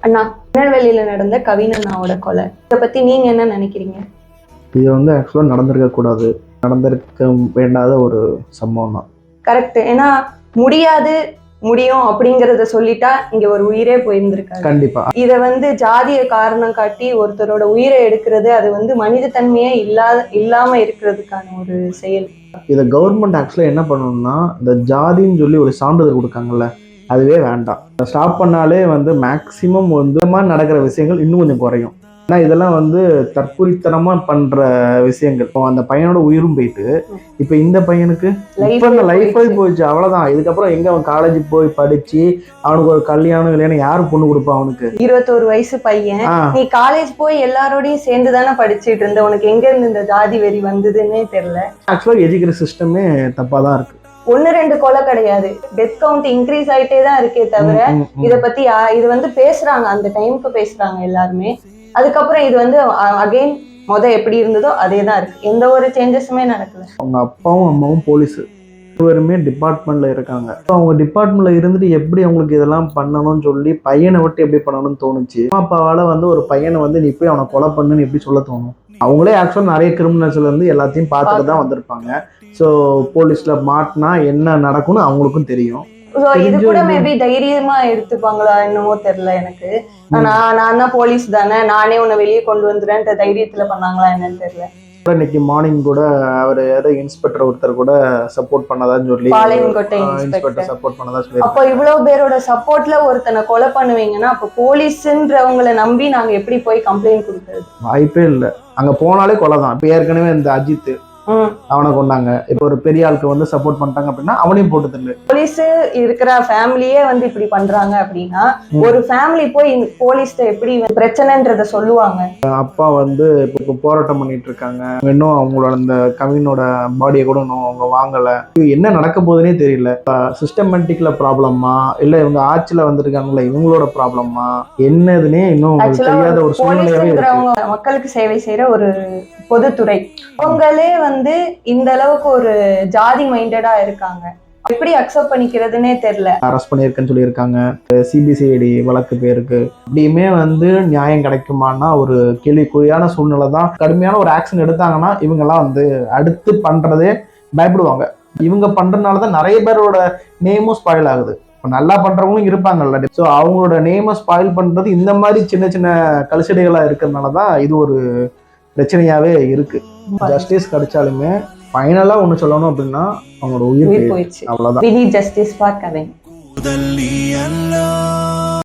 அண்ணா, திருநெல்வேலியில நடந்த கவின் அண்ணாவோட கொலை, இதை பத்தி நீங்க என்ன நினைக்கிறீங்க? இது ஆக்சுவலாக நடந்திருக்க கூடாது, நடந்திருக்க வேண்டாத ஒரு சம்பவம் தான். கரெக்ட். ஏன்னா முடியாது முடியும் அப்படிங்கறத சொல்லிட்டா இங்க ஒரு உயிரே போயிருந்திருக்காரு. கண்டிப்பா இத ஜாதிய காரணம் காட்டி ஒருத்தரோட உயிரை எடுக்கிறது, அது மனித தன்மையே இல்லாம இருக்கிறதுக்கான ஒரு செயல். இதை கவர்மெண்ட் ஆக்சுவலாக என்ன பண்ணணும்னா, இந்த ஜாதின்னு சொல்லி ஒரு சான்றிதழ் கொடுக்காங்கல்ல, அதுவே வேண்டாம். ஸ்டாப் பண்ணாலே மேக்சிமம் மாதிரி நடக்கிற விஷயங்கள் இன்னும் கொஞ்சம் குறையும். ஏன்னா இதெல்லாம் தற்குறித்தனமா பண்ற விஷயங்கள். இப்போ அந்த பையனோட உயிரும் போயிட்டு, இப்போ இந்த பையனுக்கு லைஃபே போயிடுச்சு, அவ்வளவுதான். இதுக்கப்புறம் எங்க அவன் காலேஜ் போய் படிச்சு அவனுக்கு ஒரு கல்யாணம் இல்லைன்னா யாரு பொண்ணு கொடுப்பா? அவனுக்கு 21 வயசு பையன், நீ காலேஜ் போய் எல்லாரோடையும் சேர்ந்து தானே படிச்சுட்டு இருந்த, உனக்கு எங்க இருந்து இந்த ஜாதி வெறி வந்ததுன்னே தெரியல. ஆக்சுவலா எஜுகேஷன் சிஸ்டமே தப்பா தான் இருக்கு. 1-2 கொலை கிடையாது, டெத் கவுண்ட் இன்க்ரீஸ் ஆயிட்டே தான் இருக்கே தவிர இத பத்தி இது பேசுறாங்க, அந்த டைமுக்கு பேசுறாங்க எல்லாருமே. அதுக்கப்புறம் இது அகைன் எப்படி இருந்ததோ அதே தான் இருக்கு, எந்த ஒரு சேஞ்சஸுமே நடக்கல. அவங்க அப்பாவும் அம்மாவும் போலீஸ், இருவருமே டிபார்ட்மெண்ட்ல இருக்காங்க. அவங்க டிபார்ட்மெண்ட்ல இருந்துட்டு எப்படி அவங்களுக்கு இதெல்லாம் பண்ணணும்னு சொல்லி பையனை விட்டு எப்படி பண்ணணும்னு தோணுச்சு? அம்மா அப்பாவால ஒரு பையனை நீ போய் அவனை கொலை பண்ணுன்னு எப்படி சொல்ல தோணும்? அவங்களே ஆக்சுவலா நிறைய கிரிமினல்ஸ்ல இருந்து எல்லாத்தையும் பார்த்துட்டு தான் வந்திருப்பாங்க. ஸோ போலீஸ்ல மாட்டினா என்ன நடக்கும்னு அவங்களுக்கும் தெரியும். இது கூட மேபி தைரியமா எடுத்துப்பாங்களா என்னமோ தெரியல எனக்கு. நான் தான் போலீஸ் தானே, நானே உன்னை வெளியே கொண்டு வந்துடுறேன்ற தைரியத்துல பண்ணாங்களா என்னன்னு தெரியல. இன்னைக்கு மார்னிங் கூட அவர் ஏதோ இன்ஸ்பெக்டர் ஒருத்தர் கூட சப்போர்ட் பண்ணதான்னு சொல்லி, இன்ஸ்பெக்டர் சப்போர்ட் பண்ணதா சொல்லி. அப்போ இவ்வளவு பேரோட சப்போர்ட்ல ஒருத்தனை கொலை பண்ணுவீங்கன்னா அப்ப போலீஸ்ன்றவங்களை நம்பி நாங்க எப்படி போய் கம்ப்ளைண்ட் கொடுக்கறது? வாய்ப்பே இல்லை. அங்க போனாலே கொலை தான். இப்ப ஏற்கனவே இந்த அஜித் அவனை கொண்டாங்க. இப்ப ஒரு பெரிய ஆளுக்கு சப்போர்ட் பண்ணிட்டாங்க அப்படின்னா அவனையும் போட்டு தள்ளு. போலீஸ் இருக்கிற ஃபேமிலியே இப்படி பண்றாங்க அப்படின்னா ஒரு ஃபேமிலி போய் போலீஸ்ட எப்படி பிரச்சனைன்றத சொல்லுவாங்க? அப்பா இப்ப போராட்டம் பண்ணிட்டு இருக்காங்க. இன்னும் அவங்களோட அந்த கவினோட பாடியை கூட இன்னும் அவங்க வாங்கல. என்ன நடக்க போகுதுன்னே தெரியல. சிஸ்டமேட்டிக்ல ப்ராப்ளமா இல்ல இவங்க ஆட்சியில வந்திருக்காங்களா இவங்களோட ப்ராப்ளமா என்னதுன்னே இன்னும் தெரியாத ஒரு சூழ்நிலையாவே இருக்கு. மக்களுக்கு சேவை செய்யற ஒரு பொதுத்துறை, அவங்களே இந்த அளவுக்கு ஒரு ஜாதி மைண்டடா இருக்காங்க, எப்படி அக்செப்ட் பண்ணிக்கிறதுனே தெரியல. அரெஸ்ட் பண்ணியிருக்கேன்னு சொல்லியிருக்காங்க. சிபிசிஐடி வழக்கு பேருக்கு அப்படியுமே நியாயம் கிடைக்குமானா ஒரு கேள்விக்குறியான சூழ்நிலை தான். கடுமையான ஒரு ஆக்ஷன் எடுத்தாங்கன்னா இவங்கெல்லாம் அடுத்து பண்றதே பயப்படுவாங்க. இவங்க பண்றதுனாலதான் நிறைய பேரோட நேமும் ஸ்பாயில் ஆகுது. நல்லா பண்றவங்களும் இருப்பாங்கல்ல. ஸோ அவங்களோட நேமை ஸ்பாயில் பண்றது இந்த மாதிரி சின்ன சின்ன கல்சடைகளா இருக்கிறதுனாலதான் இது ஒரு பிரச்சனையாவே இருக்கு. ஜஸ்டிஸ் கிடைச்சாலுமே ஃபைனலா ஒண்ணு சொல்லணும் அப்படின்னா அவங்களோட உயிர் போயிடுச்சு, அவ்வளவுதான். We need justice for Kavin.